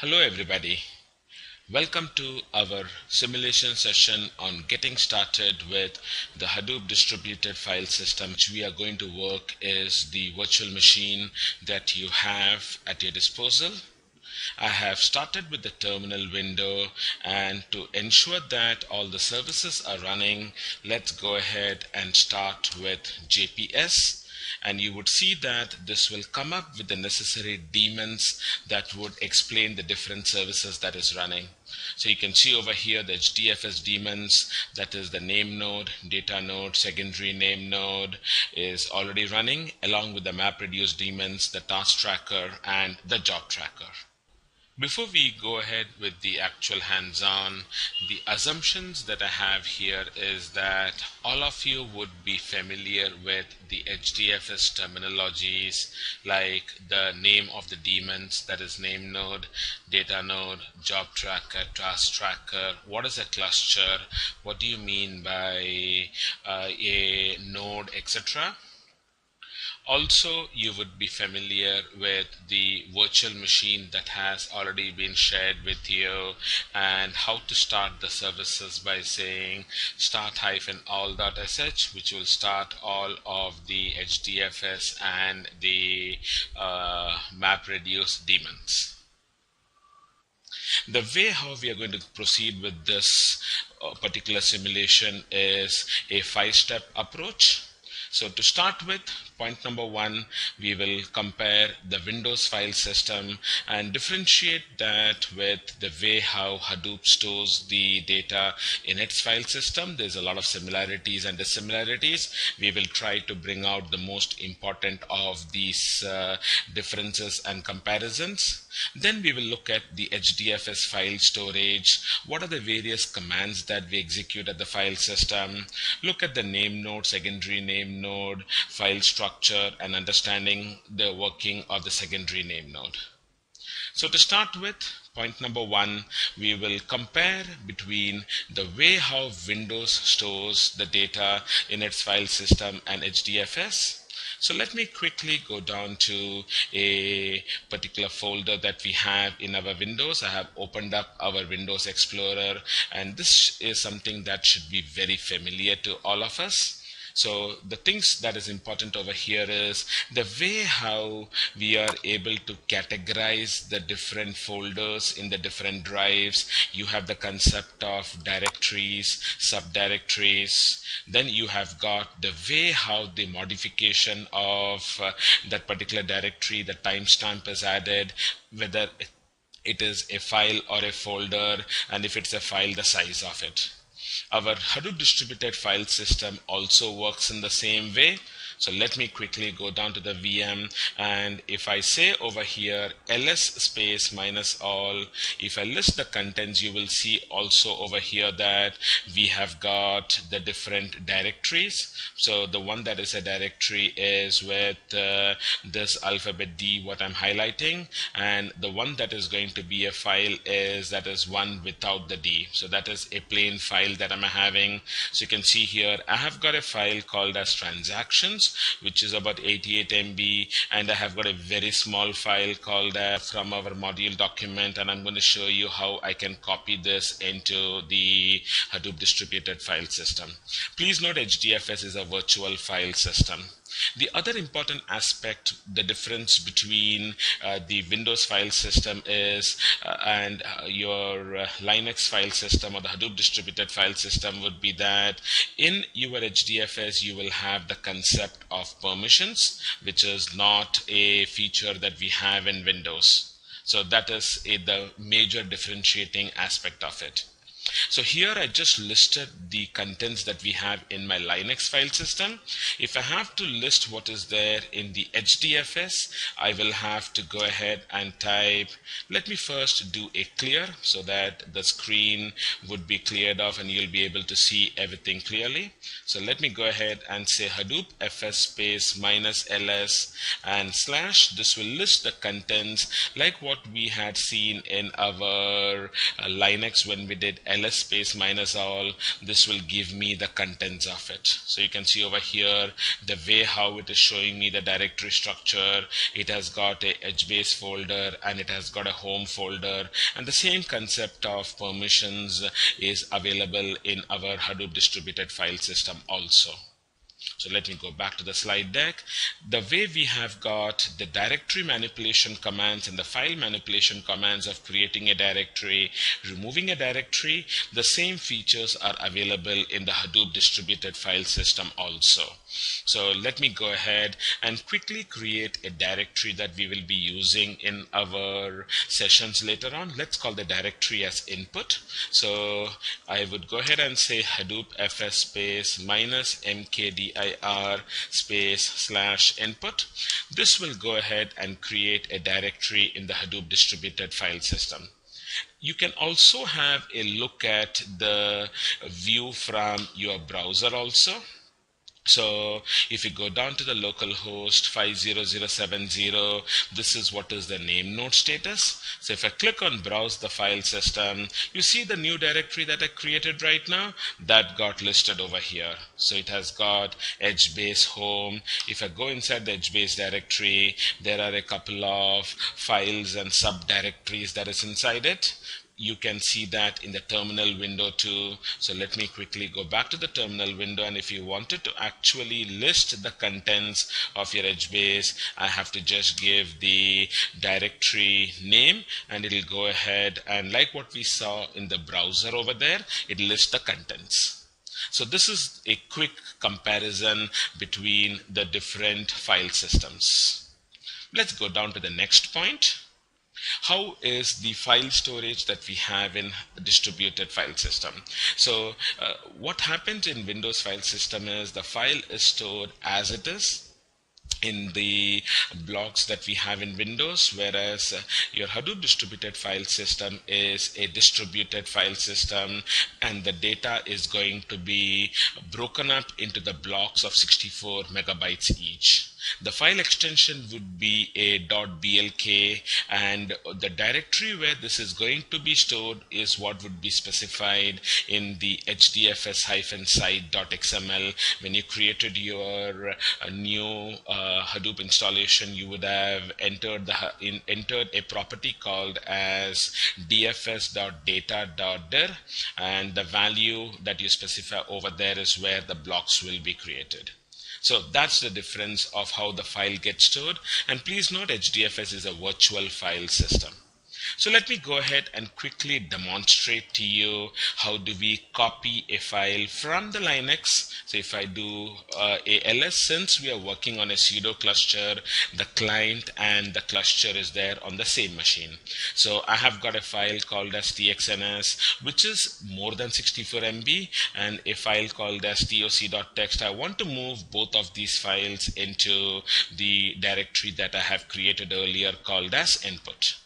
Hello everybody. Welcome to our simulation session on getting started with the Hadoop distributed file system. Which we are going to work is the virtual machine that you have at your disposal. I have started with the terminal window, and to ensure that all the services are running, let's go ahead and start with JPS. And you would see that this will come up with the necessary daemons that would explain the different services that is running. So you can see over here the HDFS daemons, that is the name node, data node, secondary name node is already running, along with the MapReduce daemons, the task tracker and the job tracker. Before we go ahead with the actual hands-on, the assumptions that I have here is that all of you would be familiar with the HDFS terminologies like the name of the daemons, that is name node, data node, job tracker, task tracker. What is a cluster? What do you mean by a node, etc.? Also, you would be familiar with the virtual machine that has already been shared with you, and how to start the services by saying start-all.sh, which will start all of the HDFS and the MapReduce daemons. The way how we are going to proceed with this particular simulation is a 5-step approach. So to start with, point number 1, we will compare the Windows file system and differentiate that with the way how Hadoop stores the data in its file system. There's a lot of similarities and dissimilarities. We will try to bring out the most important of these differences and comparisons. Then we will look at the HDFS file storage. What are the various commands that we execute at the file system? Look at the name node, secondary name node, file structure, and understanding the working of the secondary name node. So to start with, point number 1, we will compare between the way how Windows stores the data in its file system and HDFS. So let me quickly go down to a particular folder that we have in our Windows. I have opened up our Windows Explorer, and this is something that should be very familiar to all of us. So the things that is important over here is the way how we are able to categorize the different folders in the different drives. You have the concept of directories, subdirectories. Then you have got the way how the modification of that particular directory, the timestamp is added, whether it is a file or a folder, and if it's a file, the size of it. Our Hadoop distributed file system also works in the same way. So let me quickly go down to the VM, and if I say over here ls space minus all, if I list the contents, you will see also over here that we have got the different directories. So the one that is a directory is with this alphabet D, what I'm highlighting, and the one that is going to be a file is one without the D. So that is a plain file that I'm having. So you can see here I have got a file called as transactions, which is about 88 MB, and I have got a very small file called from our module document, and I'm going to show you how I can copy this into the Hadoop distributed file system. Please note HDFS is a virtual file system. The other important aspect, the difference between the Windows file system is and your Linux file system or the Hadoop distributed file system would be that in your HDFS you will have the concept of permissions, which is not a feature that we have in Windows. So that is the major differentiating aspect of it. So here I just listed the contents that we have in my Linux file system. If I have to list what is there in the HDFS, I will have to go ahead and type, let me first do a clear so that the screen would be cleared off and you'll be able to see everything clearly. So let me go ahead and say Hadoop fs space minus ls and slash. This will list the contents like what we had seen in our Linux when we did ls space minus all, this will give me the contents of it. So you can see over here the way how it is showing me the directory structure. It has got a HBase folder and it has got a home folder, and the same concept of permissions is available in our Hadoop distributed file system also. So let me go back to the slide deck. The way we have got the directory manipulation commands and the file manipulation commands of creating a directory, removing a directory, the same features are available in the Hadoop distributed file system also. So let me go ahead and quickly create a directory that we will be using in our sessions later on. Let's call the directory as input. So I would go ahead and say Hadoop FS space minus mkdir space / input. This will go ahead and create a directory in the Hadoop distributed file system. You can also have a look at the view from your browser also. So if you go down to the local host 50070, this is what is the name node status. So if I click on browse the file system, you see the new directory that I created right now that got listed over here. So it has got HBase home. If I go inside the HBase directory, there are a couple of files and subdirectories that is inside it. You can see that in the terminal window too. So let me quickly go back to the terminal window, and if you wanted to actually list the contents of your HBase, I have to just give the directory name and it'll go ahead and, like what we saw in the browser over there, it'll list the contents. So this is a quick comparison between the different file systems. Let's go down to the next point. How is the file storage that we have in a distributed file system? So what happens in Windows file system is the file is stored as it is in the blocks that we have in Windows, whereas your Hadoop distributed file system is a distributed file system, and the data is going to be broken up into the blocks of 64 megabytes each. The file extension would be a .blk, and the directory where this is going to be stored is what would be specified in the hdfs-site.xml. When you created your new Hadoop installation, you would have entered a property called as dfs.data.dir, and the value that you specify over there is where the blocks will be created. So that's the difference of how the file gets stored. And please note, HDFS is a virtual file system. So let me go ahead and quickly demonstrate to you how do we copy a file from the Linux. So if I do ALS, since we are working on a pseudo cluster, the client and the cluster is there on the same machine. So I have got a file called as txns, which is more than 64 MB, and a file called as toc.txt. I want to move both of these files into the directory that I have created earlier called as input.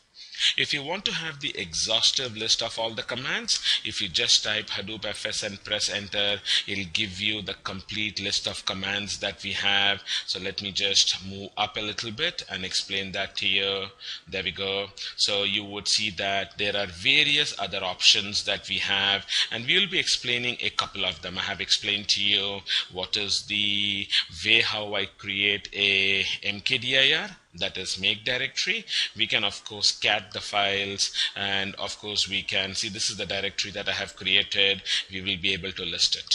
If you want to have the exhaustive list of all the commands, if you just type Hadoop FS and press enter, it'll give you the complete list of commands that we have. So let me just move up a little bit and explain that to you. There we go. So you would see that there are various other options that we have, and we will be explaining a couple of them. I have explained to you what is the way how I create a mkdir, that is make directory. We can of course cat the files, and of course we can see this is the directory that I have created. We will be able to list it.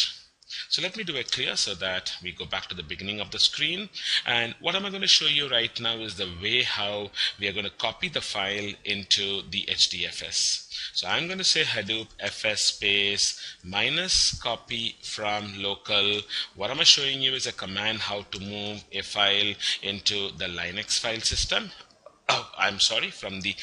So let me do a clear so that we go back to the beginning of the screen. And what am I going to show you right now is the way how we are going to copy the file into the HDFS. So I'm going to say Hadoop FS space minus copy from local. What am I showing you is a command how to move a file into the Linux file system. Oh, I'm sorry, from the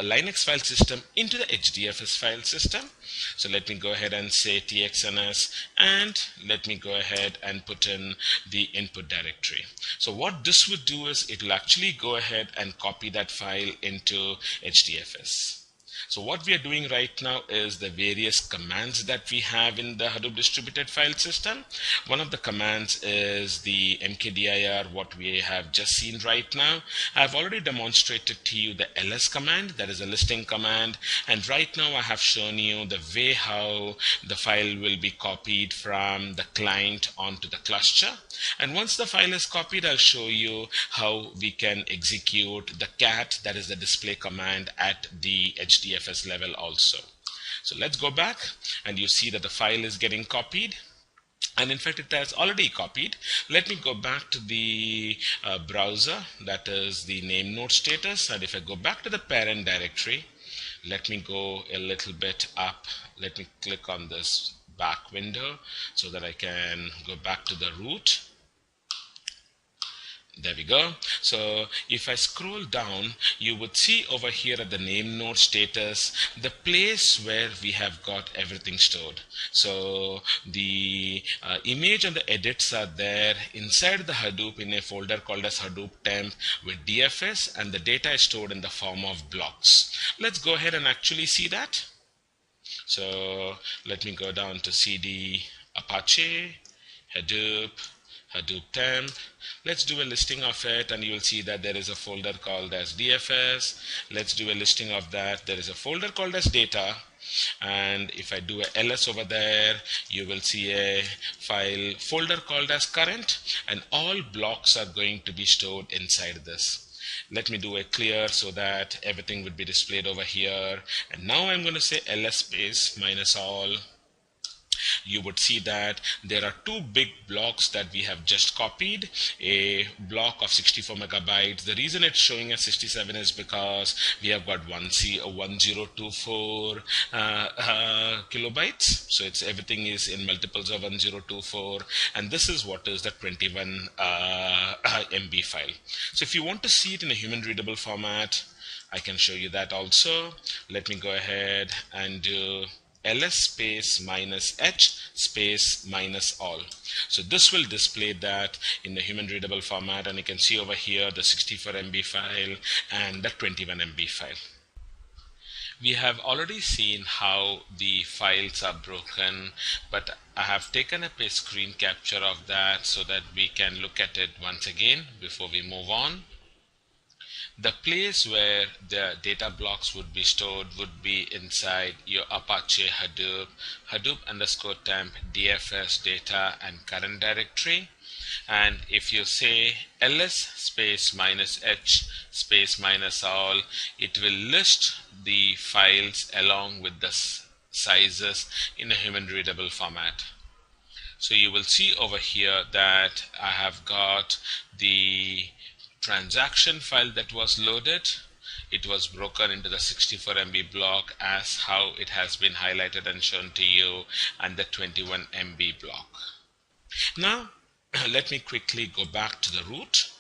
Linux file system into the HDFS file system. So let me go ahead and say txns, and let me go ahead and put in the input directory. So what this would do is it will actually go ahead and copy that file into HDFS. So what we are doing right now is the various commands that we have in the Hadoop distributed file system. One of the commands is the mkdir, what we have just seen right now. I've already demonstrated to you the ls command, that is a listing command, and right now I have shown you the way how the file will be copied from the client onto the cluster. And once the file is copied, I'll show you how we can execute the cat, that is the display command, at the HDFS level also. So let's go back, and you see that the file is getting copied. And in fact, it has already copied. Let me go back to the browser, that is the name node status. And if I go back to the parent directory, let me go a little bit up. Let me click on this back window so that I can go back to the root. There we go. So if I scroll down, you would see over here at the name node status, the place where we have got everything stored. So the image and the edits are there inside the Hadoop in a folder called as Hadoop temp with DFS, and the data is stored in the form of blocks. Let's go ahead and actually see that. So let me go down to CD Apache, Hadoop temp. Let's do a listing of it, and you will see that there is a folder called as DFS. Let's do a listing of that. There is a folder called as data, and if I do a ls over there, you will see a file folder called as current, and all blocks are going to be stored inside this. Let me do a clear so that everything would be displayed over here. And now I'm going to say ls space minus all. You would see that there are two big blocks that we have just copied, a block of 64 megabytes. The reason it's showing as 67 is because we have got 1024 kilobytes. So everything is in multiples of 1024, and this is what is the 21 MB file. So if you want to see it in a human readable format, I can show you that also. Let me go ahead and do ls space minus h space minus all. So this will display that in the human readable format, and you can see over here the 64 MB file and the 21 MB file. We have already seen how the files are broken, but I have taken up a screen capture of that so that we can look at it once again before we move on. The place where the data blocks would be stored would be inside your Apache Hadoop underscore temp DFS data and current directory. And if you say ls space minus h space minus all, it will list the files along with the sizes in a human readable format. So you will see over here that I have got the transaction file that was loaded. It was broken into the 64 MB block as how it has been highlighted and shown to you, and the 21 MB block. Now let me quickly go back to the root,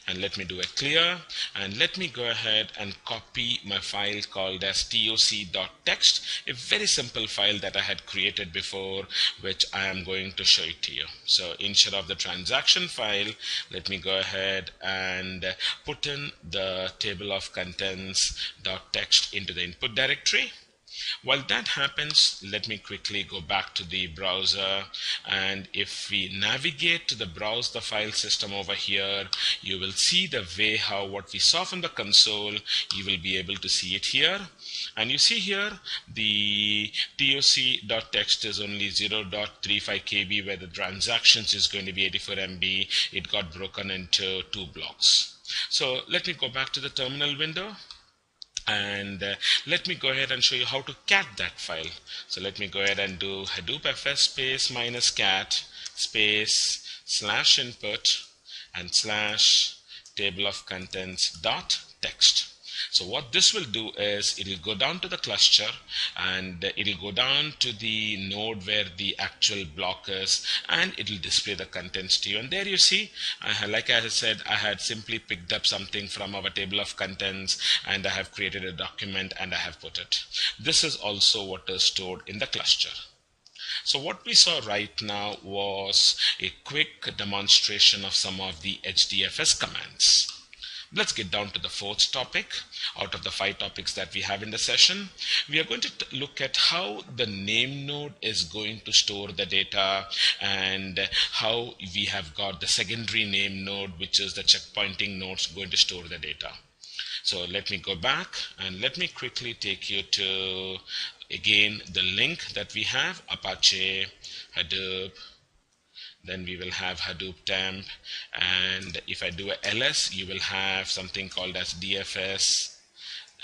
and let me do a clear, and let me go ahead and copy my file called as toc.txt, a very simple file that I had created before, which I am going to show it to you. So instead of the transaction file, let me go ahead and put in the table of contents.txt into the input directory. While that happens, let me quickly go back to the browser, and if we navigate to the browse the file system over here, you will see the way how what we saw from the console, you will be able to see it here. And you see here the toc.txt is only 0.35 KB, where the transactions is going to be 84 MB. It got broken into two blocks. So let me go back to the terminal window, and let me go ahead and show you how to cat that file. So let me go ahead and do Hadoop FS space minus cat space slash input and slash table of contents dot text. So what this will do is it will go down to the cluster, and it will go down to the node where the actual block is, and it will display the contents to you. And there you see, like I said, I had simply picked up something from our table of contents, and I have created a document and I have put it. This is also what is stored in the cluster. So what we saw right now was a quick demonstration of some of the HDFS commands. let's get down to the fourth topic out of the 5 topics that we have in the session. We are going to look at how the name node is going to store the data and how we have got the secondary name node, which is the checkpointing nodes, going to store the data. So let me go back and let me quickly take you to, again, the link that we have, Apache, Hadoop, then we will have Hadoop temp, and if I do a ls, you will have something called as DFS,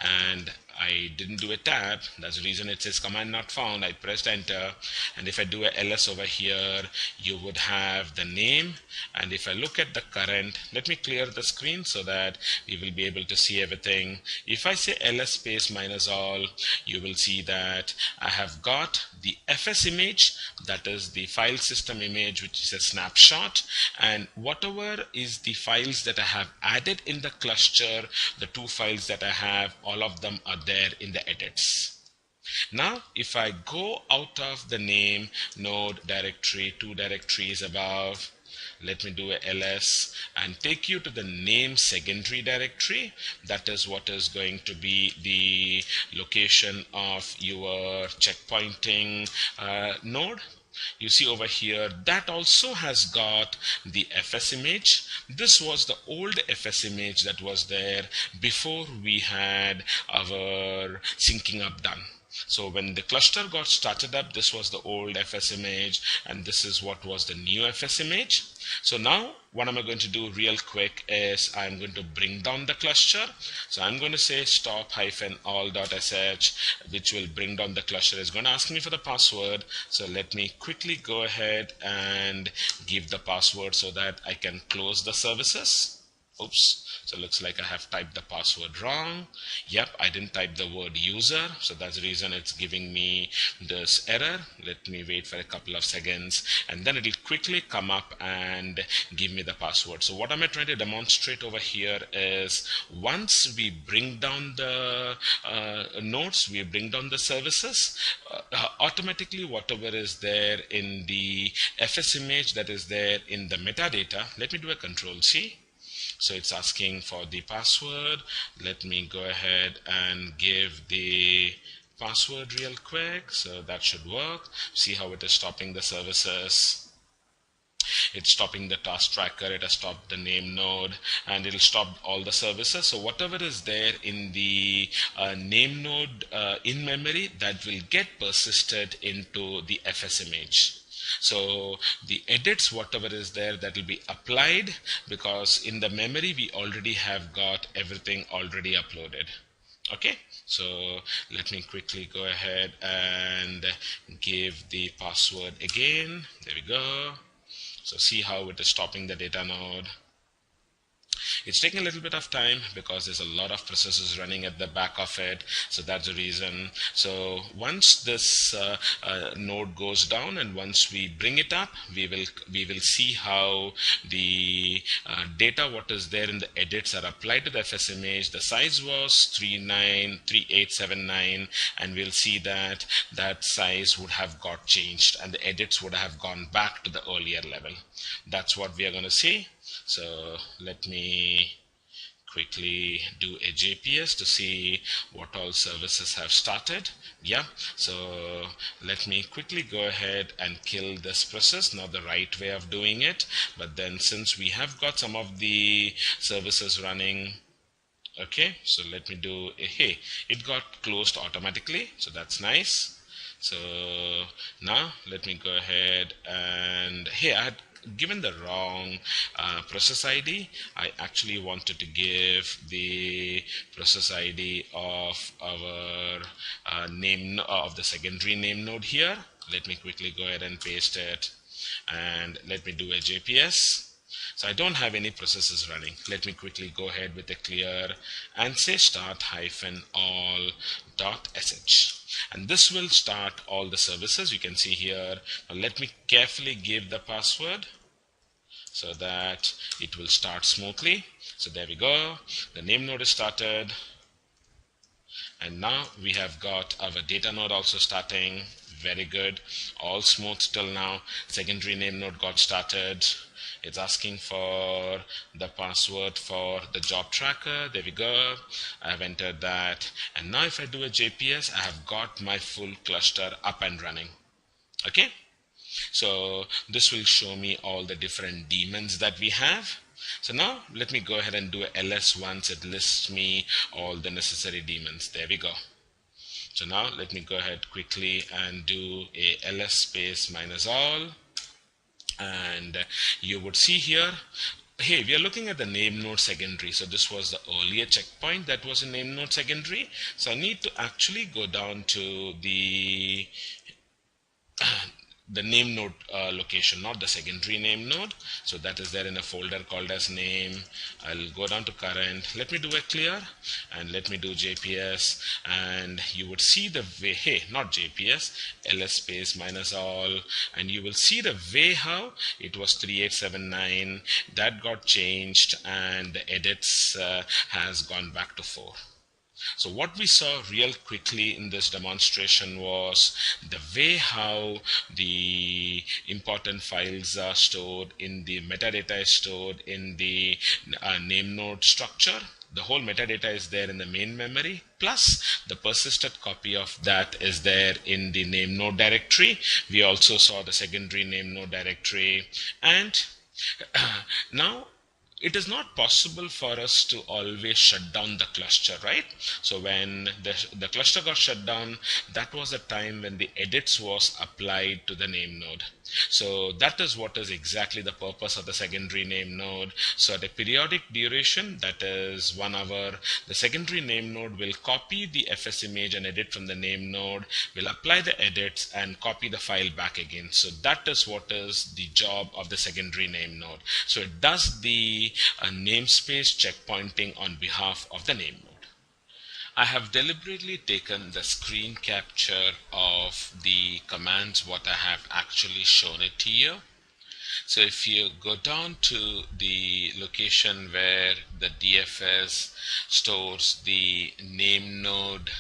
and I didn't do a tab. That's the reason it says command not found. I pressed enter, and if I do a ls over here, you would have the name. And if I look at the current, let me clear the screen so that we will be able to see everything. If I say ls space minus all, you will see that I have got the FS image, that is the file system image, which is a snapshot, and whatever is the files that I have added in the cluster, the 2 files that I have, all of them are there in the edits. Now if I go out of the name node directory, 2 directories above, let me do a ls and take you to the name secondary directory. That is what is going to be the location of your checkpointing node. You see over here, that also has got the FS image. This was the old FS image that was there before we had our syncing up done. So when the cluster got started up, this was the old FS image, and this is what was the new FS image. So now what am I going to do real quick is I'm going to bring down the cluster. So I'm going to say stop -all.sh, which will bring down the cluster. It's going to ask me for the password. So let me quickly go ahead and give the password so that I can close the services. Oops. So it looks like I have typed the password wrong. Yep, I didn't type the word user. So that's the reason it's giving me this error. Let me wait for a couple of seconds, and then it'll quickly come up and give me the password. So what am I trying to demonstrate over here is once we bring down the nodes, we bring down the services, automatically whatever is there in the FS image that is there in the metadata, let me do a Control-C. So it's asking for the password. Let me go ahead and give the password real quick. So that should work. See how it is stopping the services. It's stopping the task tracker, it has stopped the name node, and it'll stop all the services. So whatever is there in the name node in memory, that will get persisted into the FS image. So the edits, whatever is there, that will be applied, because in the memory we already have got everything already uploaded. Okay, so let me quickly go ahead and give the password again. There we go. So see how it is stopping the data node. It's taking a little bit of time because there's a lot of processes running at the back of it, so that's the reason. So once this node goes down and once we bring it up, we will see how the data what is there in the edits are applied to the FS image. The size was 3879, and we'll see that that size would have got changed and the edits would have gone back to the earlier level. That's what we are going to see. So let me quickly do a JPS to see what all services have started. Yeah, so let me quickly go ahead and kill this process. Not the right way of doing it, but then since we have got some of the services running, okay, so let me do a, hey, it got closed automatically, so that's nice. So now let me go ahead and, hey, I had given the wrong process ID. I actually wanted to give the process ID of our name of the secondary name node here. Let me quickly go ahead and paste it, and let me do a JPS. So I don't have any processes running. Let me quickly go ahead with a clear and say start-all.sh. And this will start all the services. You can see here. Now let me carefully give the password so that it will start smoothly. So there we go. The name node is started. And now we have got our data node also starting. Very good. All smooth till now. Secondary name node got started. It's asking for the password for the job tracker. There we go. I have entered that. And now if I do a JPS, I have got my full cluster up and running. Okay. So this will show me all the different daemons that we have. So now let me go ahead and do a ls once it lists me all the necessary daemons. There we go. So now let me go ahead quickly and do a ls space minus all, and you would see here, hey, we are looking at the name node secondary. So this was the earlier checkpoint that was in name node secondary. So I need to actually go down to the name node location, not the secondary name node. So that is there in a folder called as name. I'll go down to current. Let me do a clear and let me do JPS, and you would see the way, hey, not JPS, ls space minus all, and you will see the way how it was 3879 that got changed, and the edits has gone back to 4. So what we saw real quickly in this demonstration was the way how the important files are stored in the metadata is stored in the name node structure. The whole metadata is there in the main memory, plus the persisted copy of that is there in the name node directory. We also saw the secondary name node directory, and now it is not possible for us to always shut down the cluster, right? So when the cluster got shut down, that was a time when the edits was applied to the name node. So that is what is exactly the purpose of the secondary name node. So at a periodic duration, that is 1 hour, the secondary name node will copy the FS image and edit from the name node, will apply the edits and copy the file back again. So that is what is the job of the secondary name node. So it does the namespace checkpointing on behalf of the name node. I have deliberately taken the screen capture of the commands what I have actually shown it to you. So if you go down to the location where the DFS stores the name node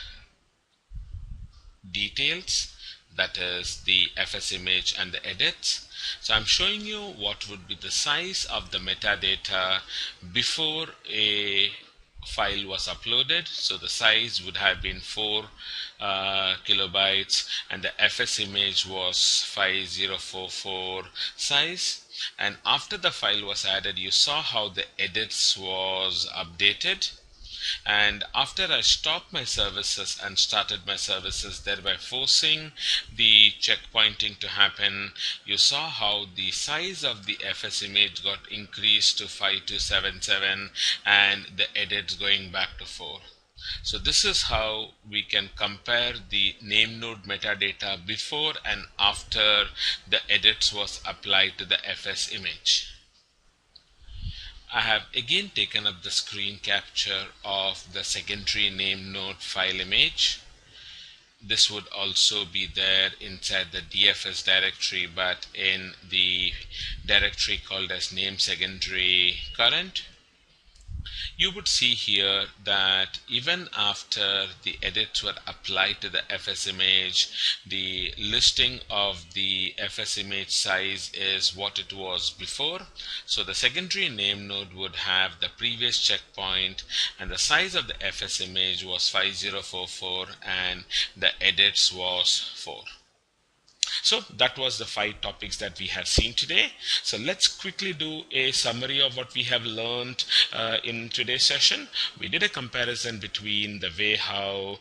details, that is the FS image and the edits. So I'm showing you what would be the size of the metadata before a file was uploaded. So the size would have been 4 kilobytes, and the FS image was 5044 size. And after the file was added, you saw how the edits was updated. And after I stopped my services and started my services, thereby forcing the checkpointing to happen, you saw how the size of the FS image got increased to 5277 and the edits going back to 4. So this is how we can compare the name node metadata before and after the edits was applied to the FS image. I have again taken up the screen capture of the secondary name node file image. This would also be there inside the DFS directory, but in the directory called as name secondary current. You would see here that even after the edits were applied to the FS image, the listing of the FS image size is what it was before. So the secondary name node would have the previous checkpoint, and the size of the FS image was 5044 and the edits was 4. So that was the 5 topics that we had seen today. So let's quickly do a summary of what we have learned in today's session. We did a comparison between the way how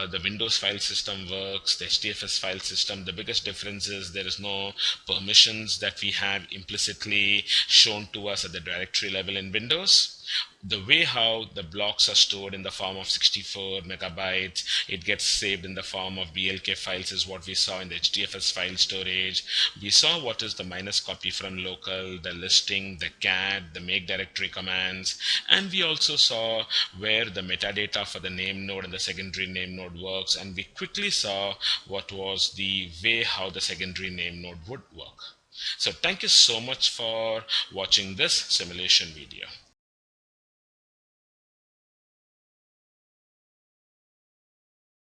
the Windows file system works, the HDFS file system. The biggest difference is there is no permissions that we have implicitly shown to us at the directory level in Windows. The way how the blocks are stored in the form of 64 megabytes, it gets saved in the form of BLK files is what we saw in the HDFS file storage. We saw what is the minus copy from local, the listing, the cat, the make directory commands, and we also saw where the metadata for the name node and the secondary name node works, and we quickly saw what was the way how the secondary name node would work. So thank you so much for watching this simulation video.